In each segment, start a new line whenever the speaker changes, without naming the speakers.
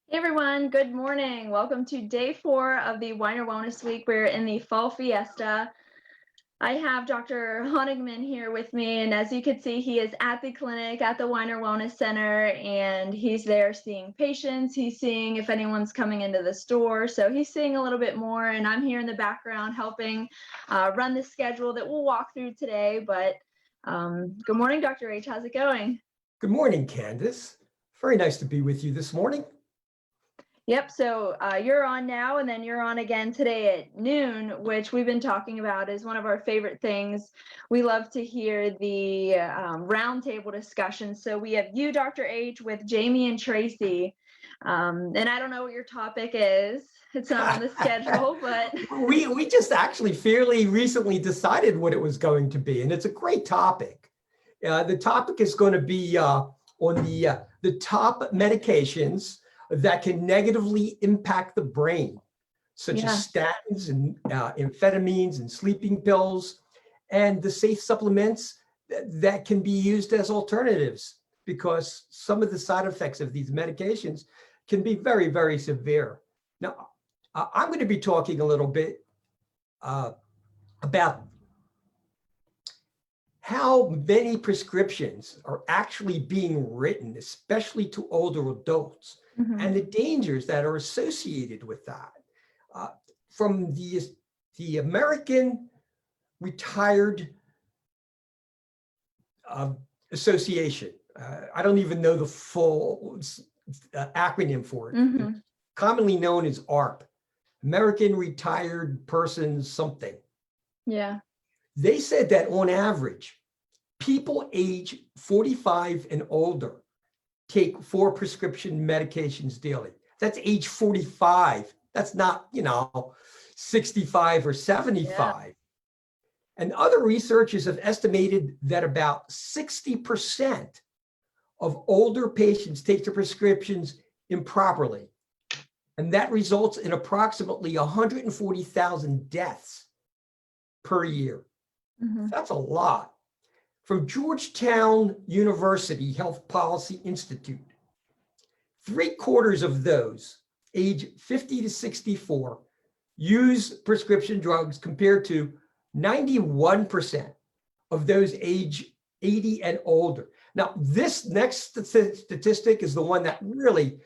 Hey everyone, good morning. Welcome to day 4 of the Weiner Wellness Week. We're in the fall fiesta. I have Dr. Honigman here with me, and as you can see, he is at the clinic at the Weiner Wellness Center, and he's there seeing patients. He's seeing if anyone's coming into the store, so he's seeing a little bit more, and I'm here in the background helping run the schedule that we'll walk through today. But good morning, Dr. H. How's it going?
Good morning, Candace. Very nice to be with you this morning.
Yep, so you're on now, and then you're on again today at noon, which we've been talking about is one of our favorite things. We love to hear the roundtable discussions. So we have you, Dr. H, with Jamie and Tracy. And I don't know what your topic is. It's not on the schedule, but
we just actually fairly recently decided what it was going to be, and it's a great topic. The topic is going to be on the top medications that can negatively impact the brain, such as statins and amphetamines and sleeping pills, and the safe supplements that can be used as alternatives, because some of the side effects of these medications can be very, very severe. Now, I'm going to be talking a little bit about how many prescriptions are actually being written, especially to older adults, and the dangers that are associated with that. From the American Retired Association, I don't even know the full acronym for it, commonly known as ARP, American Retired Persons something.
Yeah.
They said that on average, people age 45 and older take 4 prescription medications daily. That's age 45. That's not, 65 or 75. Yeah. And other researchers have estimated that about 60% of older patients take their prescriptions improperly. And that results in approximately 140,000 deaths per year. That's a lot. From Georgetown University Health Policy Institute, 3/4 of those age 50 to 64 use prescription drugs, compared to 91% of those age 80 and older. Now, this next statistic is the one that really,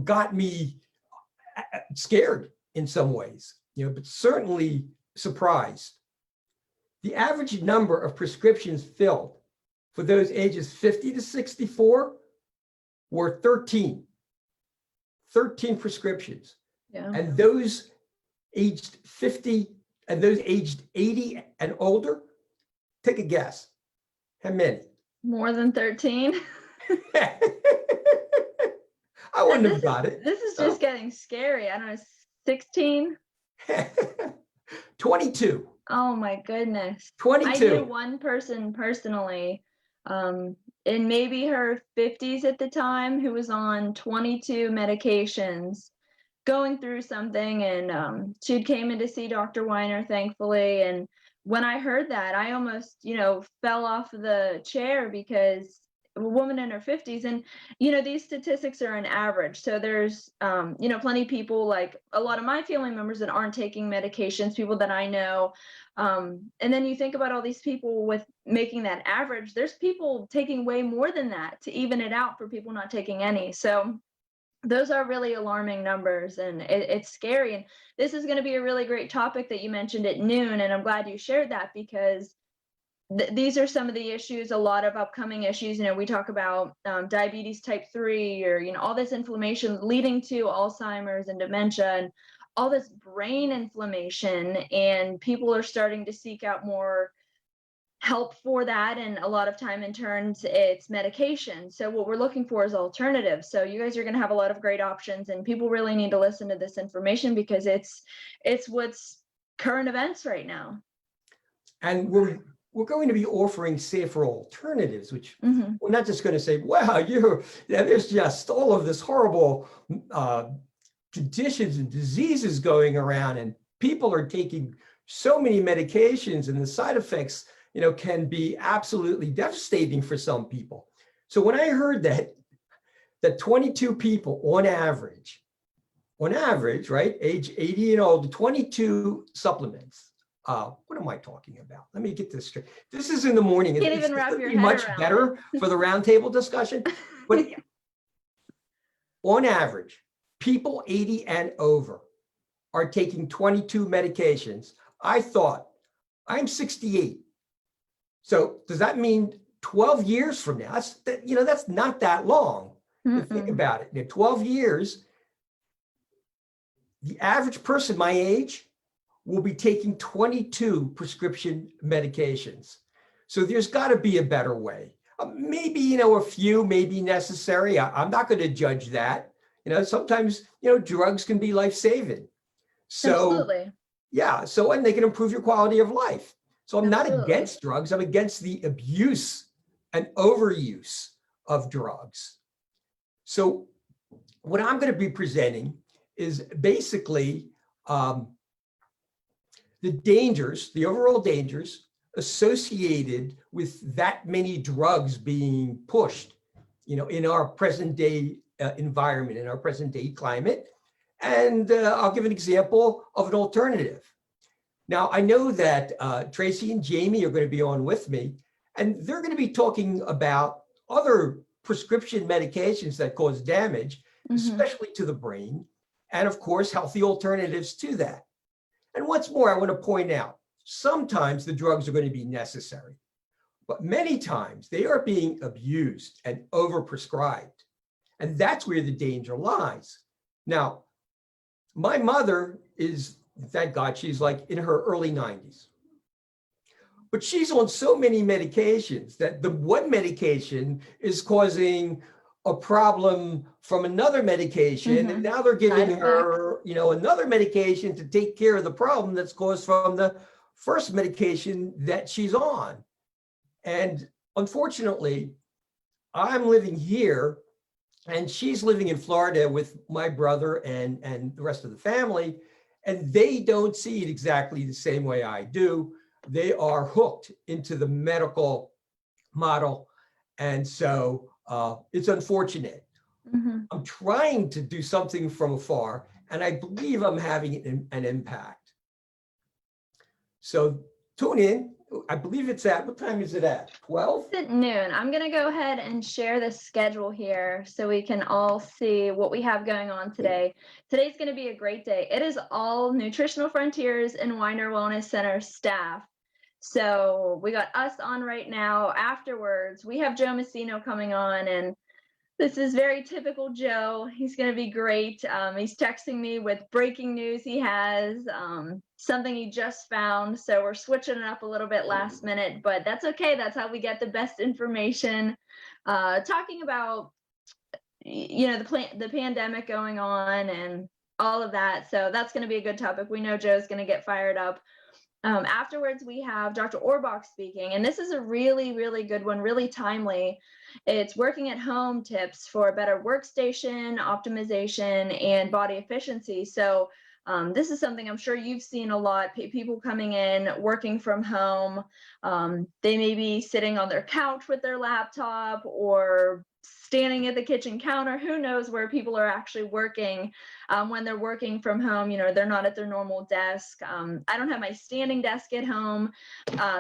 got me scared in some ways, but certainly surprised. The average number of prescriptions filled for those ages 50 to 64 were 13 prescriptions. Yeah. And those aged 50 and those aged 80 and older, take a guess. How many?
More than 13.
I wouldn't have got it.
This is just getting scary. I don't know, 16?
22.
Oh my goodness.
22.
I knew one person personally, in maybe her 50s at the time, who was on 22 medications, going through something, and she came in to see Dr. Weiner, thankfully. And when I heard that, I almost, fell off the chair, because a woman in her 50s, and these statistics are an average, so there's plenty of people, like a lot of my family members, that aren't taking medications, people that I know, and then you think about all these people with making that average. There's people taking way more than that to even it out for people not taking any. So those are really alarming numbers, and it's scary. And this is going to be a really great topic that you mentioned at noon, and I'm glad you shared that, because these are some of the issues, a lot of upcoming issues. We talk about diabetes type 3, or all this inflammation leading to Alzheimer's and dementia, and all this brain inflammation, and people are starting to seek out more help for that, and a lot of time in turns it's medication. So what we're looking for is alternatives. So you guys are going to have a lot of great options, and people really need to listen to this information, because it's what's current events right now.
And we're going to be offering safer alternatives, which we're not just going to say, wow, there's just all of this horrible conditions and diseases going around, and people are taking so many medications, and the side effects, can be absolutely devastating for some people. So when I heard that that 22 people on average, right, age 80 and older, 22 supplements. What am I talking about? Let me get this straight. This is in the morning.
Can't
It's
even wrap
going to
your
be
head
much
around
better for the roundtable discussion. But on average, people 80 and over are taking 22 medications. I thought, I'm 68. So does that mean 12 years from now? That's not that long.
it.
To think about it. In 12 years, the average person my age will be taking 22 prescription medications. So there's got to be a better way. Maybe, a few may be necessary. I'm not going to judge that. Sometimes, drugs can be life-saving. So,
Absolutely.
yeah. So, and they can improve your quality of life. So I'm not
Absolutely.
against drugs. I'm against the abuse and overuse of drugs. So what I'm going to be presenting is basically the overall dangers associated with that many drugs being pushed, in our present day environment, in our present day climate. And I'll give an example of an alternative. Now, I know that Tracy and Jamie are going to be on with me, and they're going to be talking about other prescription medications that cause damage, especially to the brain, and of course, healthy alternatives to that. And what's more, I want to point out, sometimes the drugs are going to be necessary, but many times they are being abused and overprescribed. And that's where the danger lies. Now, my mother is, thank God, she's like in her early 90s. But she's on so many medications that the one medication is causing a problem from another medication. And now they're giving her, another medication to take care of the problem that's caused from the first medication that she's on. And unfortunately, I'm living here and she's living in Florida with my brother and the rest of the family. And they don't see it exactly the same way I do. They are hooked into the medical model. And so it's unfortunate. I'm trying to do something from afar, and I believe I'm having an impact. So tune in. I believe it's at, what time is it at? 12?
It's at noon. I'm going to go ahead and share the schedule here so we can all see what we have going on today. Today's going to be a great day. It is all Nutritional Frontiers and Weiner Wellness Center staff. So we got us on right now. Afterwards, we have Joe Messino coming on, and this is very typical Joe. He's going to be great. He's texting me with breaking news he has, something he just found. So we're switching it up a little bit last minute, but that's okay. That's how we get the best information. Talking about, the pandemic going on and all of that. So that's going to be a good topic. We know Joe's going to get fired up. Afterwards, we have Dr. Orbach speaking, and this is a really, really good one, really timely. It's working at home tips for better workstation optimization and body efficiency. So this is something I'm sure you've seen a lot, people coming in, working from home. They may be sitting on their couch with their laptop or standing at the kitchen counter. Who knows where people are actually working when they're working from home. They're not at their normal desk. I don't have my standing desk at home.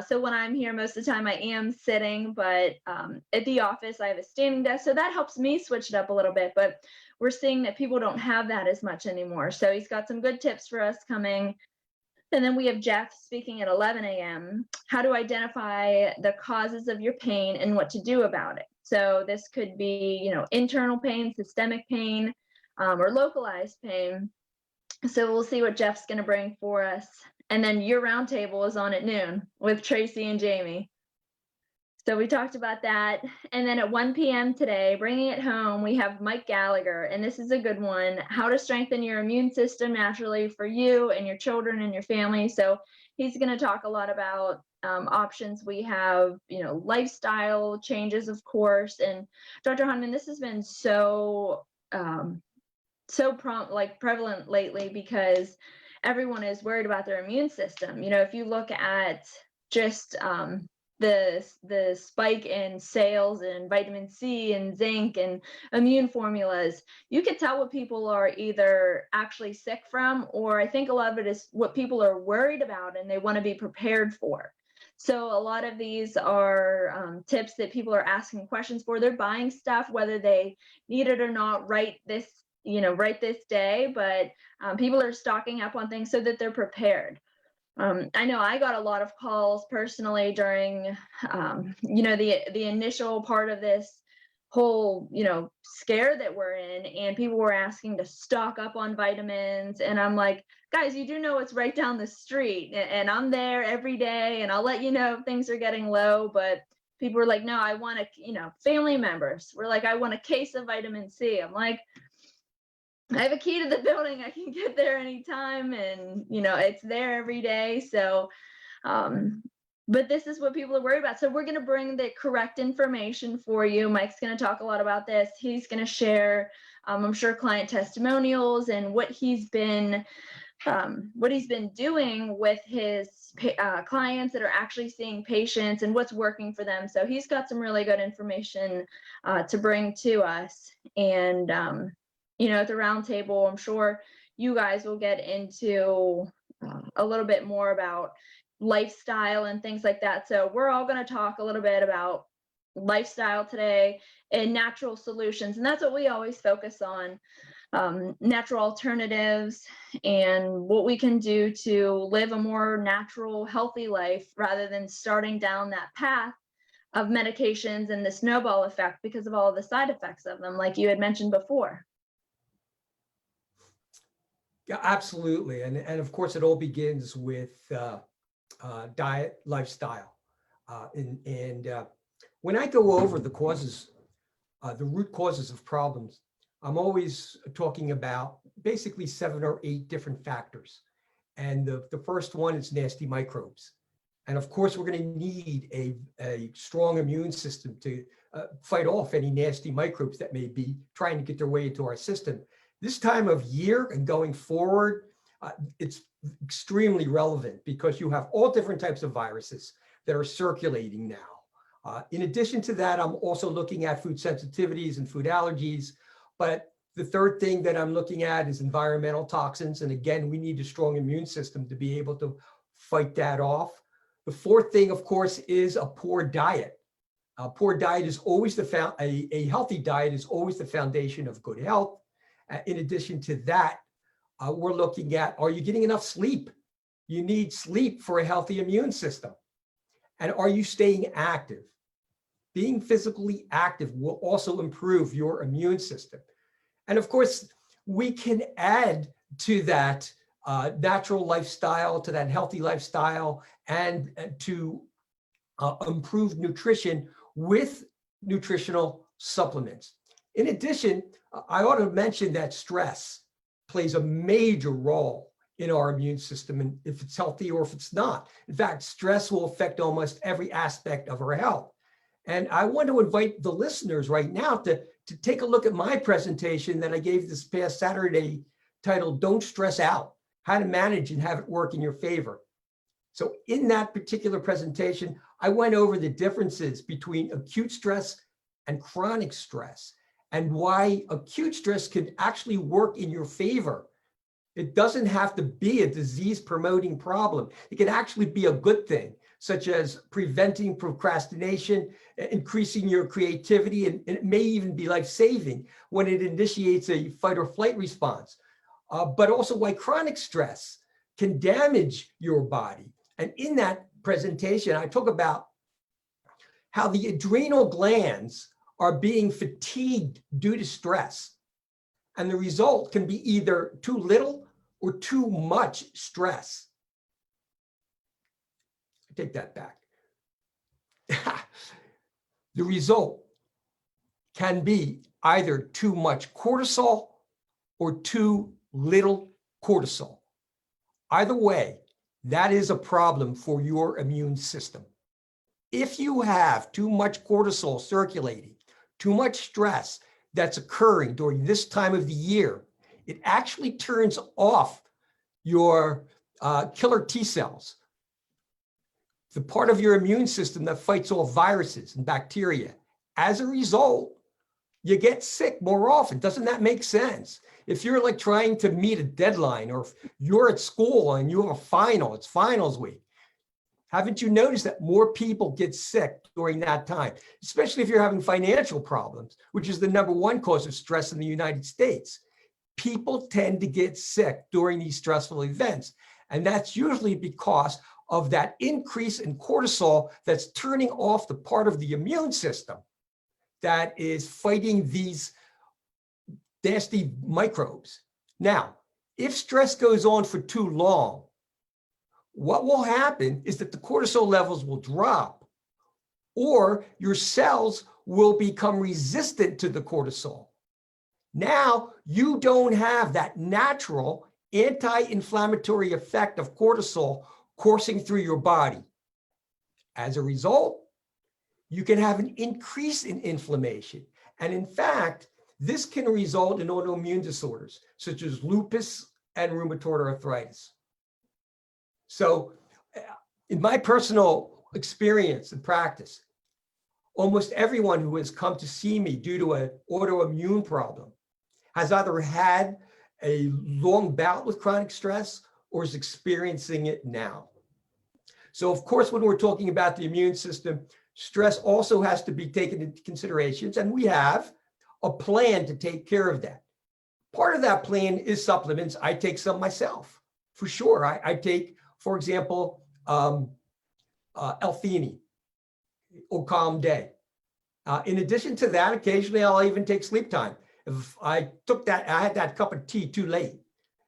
So when I'm here, most of the time I am sitting, but at the office, I have a standing desk. So that helps me switch it up a little bit. But we're seeing that people don't have that as much anymore. So he's got some good tips for us coming. And then we have Jeff speaking at 11 a.m. How to identify the causes of your pain and what to do about it. So this could be, internal pain, systemic pain, or localized pain. So we'll see what Jeff's going to bring for us. And then your roundtable is on at noon with Tracy and Jamie. So we talked about that. And then at 1 p.m. today, bringing it home, we have Mike Gallagher. And this is a good one, how to strengthen your immune system naturally for you and your children and your family. So he's going to talk a lot about options we have, lifestyle changes, of course. And Dr. Honigman, this has been so prevalent lately because everyone is worried about their immune system. If you look at just the spike in sales and vitamin C and zinc and immune formulas, you could tell what people are either actually sick from, or I think a lot of it is what people are worried about and they want to be prepared for. So a lot of these are tips that people are asking questions for. They're buying stuff whether they need it or not right this, right this day, but people are stocking up on things so that they're prepared. I know I got a lot of calls personally during, the initial part of this whole, scare that we're in, and people were asking to stock up on vitamins, and I'm like, guys, you do know it's right down the street, and I'm there every day, and I'll let you know if things are getting low. But people were like, no, I want to, family members were like, I want a case of vitamin C. I'm like, I have a key to the building. I can get there anytime, and it's there every day. So, but this is what people are worried about. So we're going to bring the correct information for you. Mike's going to talk a lot about this. He's going to share, I'm sure, client testimonials and what he's been doing with his clients that are actually seeing patients and what's working for them. So he's got some really good information to bring to us. And at the round table, I'm sure you guys will get into a little bit more about lifestyle and things like that. So we're all going to talk a little bit about lifestyle today and natural solutions. And that's what we always focus on, natural alternatives and what we can do to live a more natural, healthy life rather than starting down that path of medications and the snowball effect because of all the side effects of them, like you had mentioned before.
Yeah, absolutely. And of course, it all begins with diet, lifestyle. When I go over the causes, the root causes of problems, I'm always talking about basically 7 or 8 different factors. And the first one is nasty microbes. And of course, we're going to need a strong immune system to fight off any nasty microbes that may be trying to get their way into our system. This time of year and going forward, it's extremely relevant because you have all different types of viruses that are circulating now. In addition to that, I'm also looking at food sensitivities and food allergies. But the third thing that I'm looking at is environmental toxins. And again, we need a strong immune system to be able to fight that off. The fourth thing, of course, is a poor diet. A poor diet is always a healthy diet is always the foundation of good health. In addition to that, we're looking at, are you getting enough sleep? You need sleep for a healthy immune system. And are you staying active? Being physically active will also improve your immune system. And of course, we can add to that natural lifestyle, to that healthy lifestyle, and to improve nutrition with nutritional supplements. In addition, I ought to mention that stress plays a major role in our immune system, and if it's healthy or if it's not. In fact, stress will affect almost every aspect of our health. And I want to invite the listeners right now to take a look at my presentation that I gave this past Saturday titled, Don't Stress Out, How to Manage and Have It Work in Your Favor. So in that particular presentation, I went over the differences between acute stress and chronic stress, and why acute stress can actually work in your favor. It doesn't have to be a disease-promoting problem. It can actually be a good thing, such as preventing procrastination, increasing your creativity, and it may even be life-saving when it initiates a fight or flight response. But also why chronic stress can damage your body. And in that presentation, I talk about how the adrenal glands are being fatigued due to stress. And the result can be either too little or too much stress. I take that back. The result can be either too much cortisol or too little cortisol. Either way, that is a problem for your immune system. If you have too much cortisol circulating, too much stress that's occurring during this time of the year, it actually turns off your killer T cells. the part of your immune system that fights off viruses and bacteria. As a result, you get sick more often. Doesn't that make sense? If you're like trying to meet a deadline, or if you're at school and you have a final, it's finals week, haven't you noticed that more people get sick during that time, especially if you're having financial problems, which is the #1 cause of stress in the United States? People tend to get sick during these stressful events. And that's usually because of that increase in cortisol that's turning off the part of the immune system that is fighting these nasty microbes. Now, if stress goes on for too long, what will happen is that the cortisol levels will drop, or your cells will become resistant to the cortisol. Now you don't have that natural anti-inflammatory effect of cortisol coursing through your body. As a result, you can have an increase in inflammation. And in fact, this can result in autoimmune disorders such as lupus and rheumatoid arthritis. So in my personal experience and practice, almost everyone who has come to see me due to an autoimmune problem has either had a long bout with chronic stress or is experiencing it now. So of course, when we're talking about the immune system, stress also has to be taken into considerations, and we have a plan to take care of that. Part of that plan is supplements. I take some myself, for sure. I take, for example, L-theanine or Calm Day. In addition to that, occasionally I'll even take sleep time. If I took that, I had that cup of tea too late,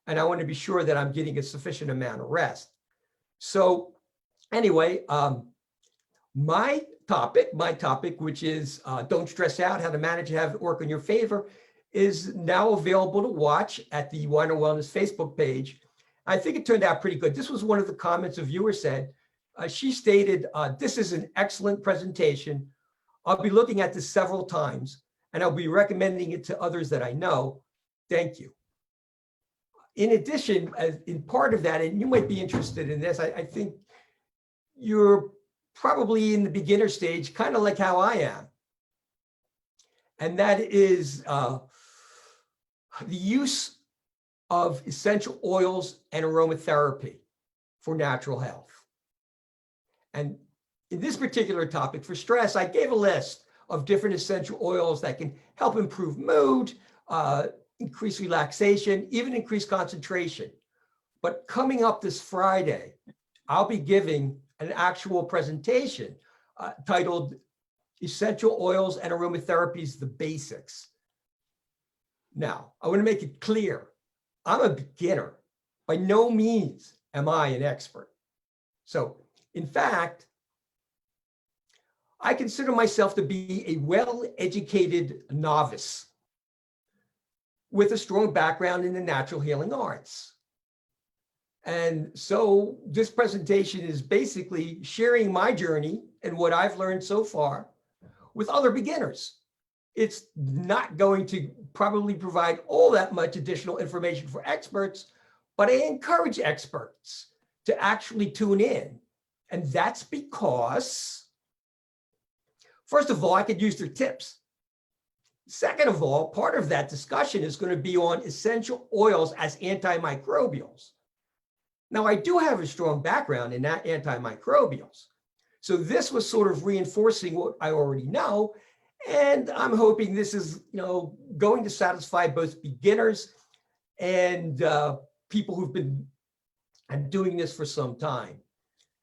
and I want to be sure that I'm getting a sufficient amount of rest. So anyway, my topic, which is don't stress out, how to manage and have it work in your favor, is now available to watch at the Wine and Wellness Facebook page. I think it turned out pretty good. This was one of the comments a viewer said. She stated, this is an excellent presentation. I'll be looking at this several times, and I'll be recommending it to others that I know. Thank you. In addition, in part of that, and you might be interested in this, I think you're probably in the beginner stage, kind of like how I am. And that is the use of essential oils and aromatherapy for natural health. And in this particular topic for stress, I gave a list of different essential oils that can help improve mood, increase relaxation, even increase concentration. But coming up this Friday, I'll be giving an actual presentation titled Essential Oils and Aromatherapies, the Basics. Now, I want to make it clear, I'm a beginner. By no means am I an expert. So, in fact, I consider myself to be a well-educated novice with a strong background in the natural healing arts. And so this presentation is basically sharing my journey and what I've learned so far with other beginners. It's not going to probably provide all that much additional information for experts, but I encourage experts to actually tune in. And that's because, first of all, I could use their tips. Second of all, part of that discussion is going to be on essential oils as antimicrobials. Now, I do have a strong background in that antimicrobials. So this was sort of reinforcing what I already know. And I'm hoping this is, going to satisfy both beginners and people who've been doing this for some time.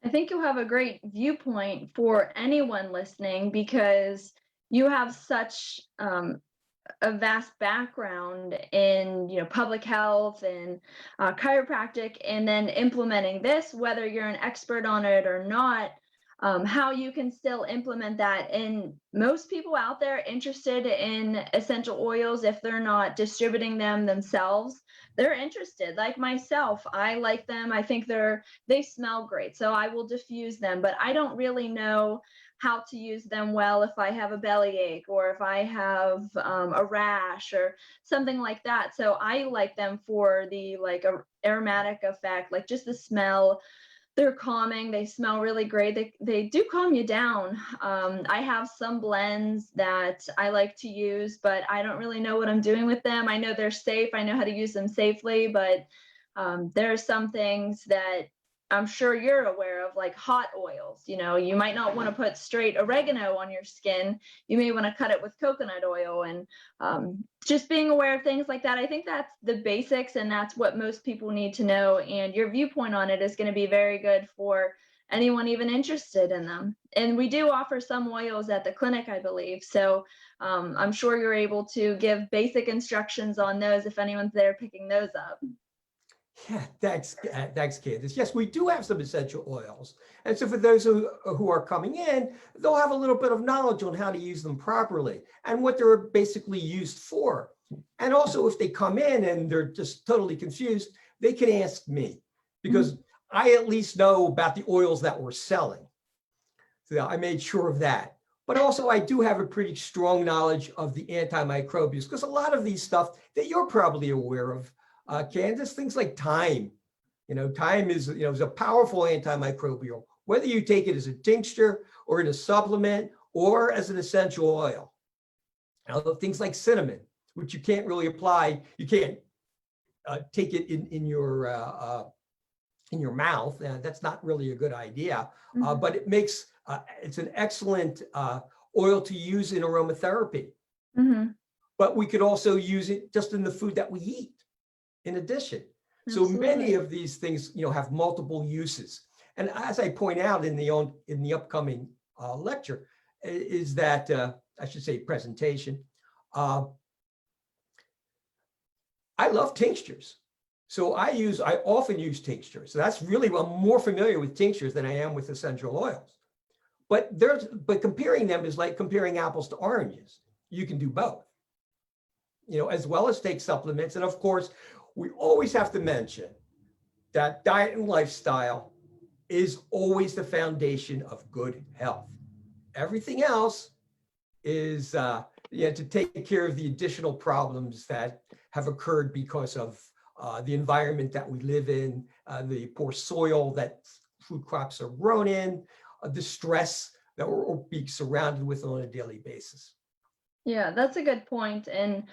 I think you have a great viewpoint for anyone listening because you have such a vast background in public health and chiropractic, and then implementing this, whether you're an expert on it or not, how you can still implement that. And most people out there interested in essential oils, if they're not distributing them themselves, they're interested. Like myself, I like them. I think they smell great, so I will diffuse them, but I don't really know how to use them well if I have a bellyache or if I have a rash or something like that. So I like them for the aromatic effect, like just the smell, They're calming. They smell really great. They do calm you down. I have some blends that I like to use, but I don't really know what I'm doing with them. I know they're safe. I know how to use them safely, but there are some things that I'm sure you're aware of, like hot oils. You know, you might not want to put straight oregano on your skin. You may want to cut it with coconut oil, and just being aware of things like that. I think that's the basics, and that's what most people need to know. And your viewpoint on it is going to be very good for anyone even interested in them. And we do offer some oils at the clinic, I believe. So I'm sure you're able to give basic instructions on those if anyone's there picking those up.
Yeah, thanks, Candace. Yes, we do have some essential oils. And so for those who are coming in, they'll have a little bit of knowledge on how to use them properly and what they're basically used for. And also, if they come in and they're just totally confused, they can ask me, because I at least know about the oils that we're selling. So I made sure of that. But also, I do have a pretty strong knowledge of the antimicrobials, because a lot of these stuff that you're probably aware of, Candace, things like thyme. Thyme is a powerful antimicrobial, whether you take it as a tincture or in a supplement or as an essential oil. Now, things like cinnamon, which you can't really apply, you can't take it in your mouth. That's not really a good idea, but it makes it's an excellent oil to use in aromatherapy. But we could also use it just in the food that we eat in addition. So many of these things, have multiple uses. And as I point out in the upcoming lecture, is that I should say presentation. I love tinctures. So I often use tinctures. So that's really, I'm more familiar with tinctures than I am with essential oils. But comparing them is like comparing apples to oranges. You can do both, as well as take supplements. And of course, we always have to mention that diet and lifestyle is always the foundation of good health. Everything else is to take care of the additional problems that have occurred because of the environment that we live in, the poor soil that food crops are grown in, the stress that we're being surrounded with on a daily basis.
Yeah, that's a good point. And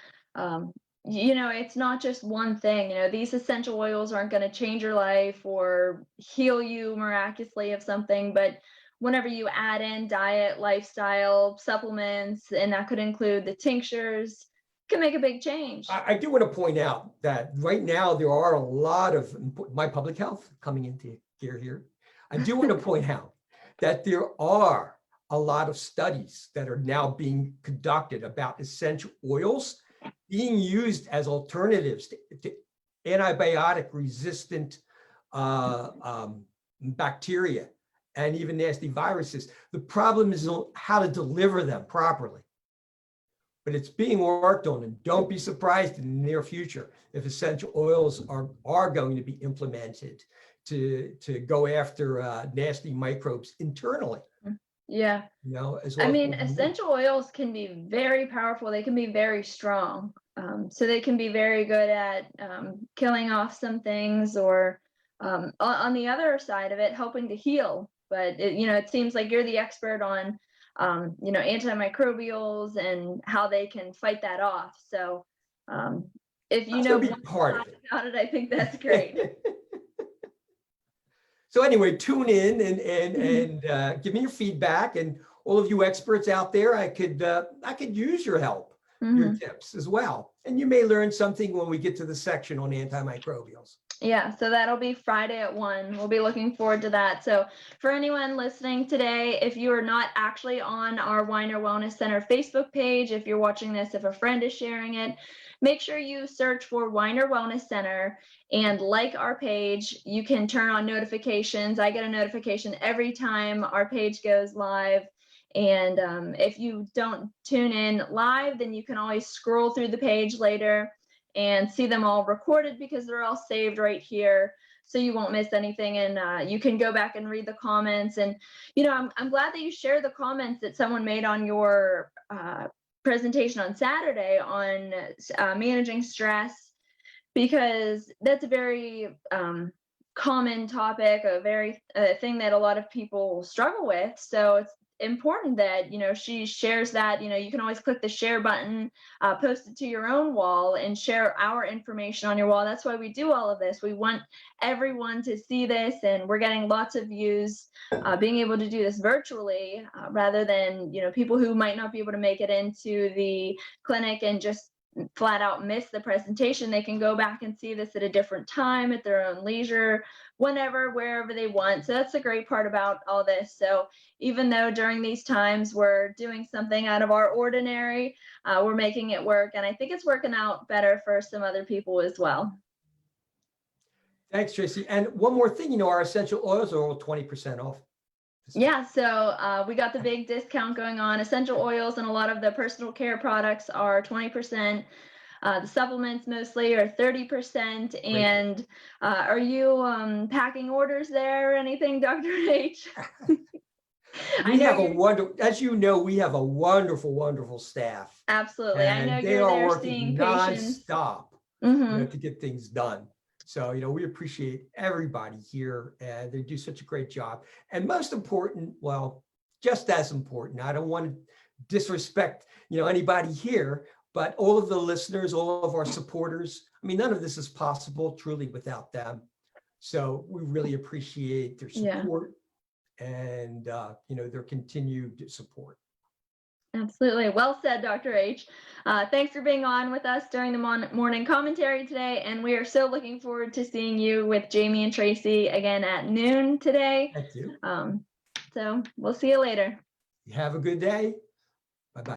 it's not just one thing. These essential oils aren't going to change your life or heal you miraculously of something, but whenever you add in diet, lifestyle, supplements, and that could include the tinctures, can make a big change.
I do want to point out that right now there are a lot of my public health coming into gear here. I do want to point out that there are a lot of studies that are now being conducted about essential oils being used as alternatives to antibiotic resistant bacteria and even nasty viruses. The problem is how to deliver them properly. But it's being worked on, and don't be surprised in the near future if essential oils are going to be implemented to go after nasty microbes internally.
Yeah.
As well.
Essential oils can be very powerful. They can be very strong. So they can be very good at killing off some things, or on the other side of it, helping to heal. But it seems like you're the expert on antimicrobials and how they can fight that off. So if you know
part of
about it, I think that's great.
So anyway, tune in and give me your feedback, and all of you experts out there, I could use your help, your tips as well. And you may learn something when we get to the section on antimicrobials.
Yeah, so that'll be Friday at 1. We'll be looking forward to that. So for anyone listening today, if you are not actually on our Weiner Wellness Center Facebook page, if you're watching this, if a friend is sharing it, make sure you search for Weiner Wellness Center and like our page. You can turn on notifications. I get a notification every time our page goes live. And if you don't tune in live, then you can always scroll through the page later and see them all recorded, because they're all saved right here, so you won't miss anything. And you can go back and read the comments. And I'm glad that you shared the comments that someone made on your presentation on Saturday on managing stress, because that's very common topic, a very thing that a lot of people struggle with. So it's important that she shares that. You can always click the share button, post it to your own wall, and share our information on your wall. That's why we do all of this. We want everyone to see this, and we're getting lots of views being able to do this virtually, rather than people who might not be able to make it into the clinic and just flat out miss the presentation. They can go back and see this at a different time at their own leisure, whenever, wherever they want. So that's the great part about all this. So even though during these times we're doing something out of our ordinary, we're making it work. And I think it's working out better for some other people as well.
Thanks, Tracy. And one more thing, our essential oils are all 20% off.
Yeah, so we got the big discount going on. Essential oils and a lot of the personal care products are 20%. The supplements mostly are 30%. And are you packing orders there or anything, Dr. H?
We have as you know, we have a wonderful, wonderful staff.
Absolutely. I know
And they
you're
are
there
working
seeing patients
nonstop to get things done. So, we appreciate everybody here, and they do such a great job. And most important, well, just as important, I don't want to disrespect, anybody here, but all of the listeners, all of our supporters. I mean, none of this is possible truly without them. So we really appreciate their support and, their continued support.
Absolutely. Well said, Dr. H. Thanks for being on with us during the morning commentary today. And we are so looking forward to seeing you with Jamie and Tracy again at noon today.
Thank you.
So we'll see you later.
Have a good day.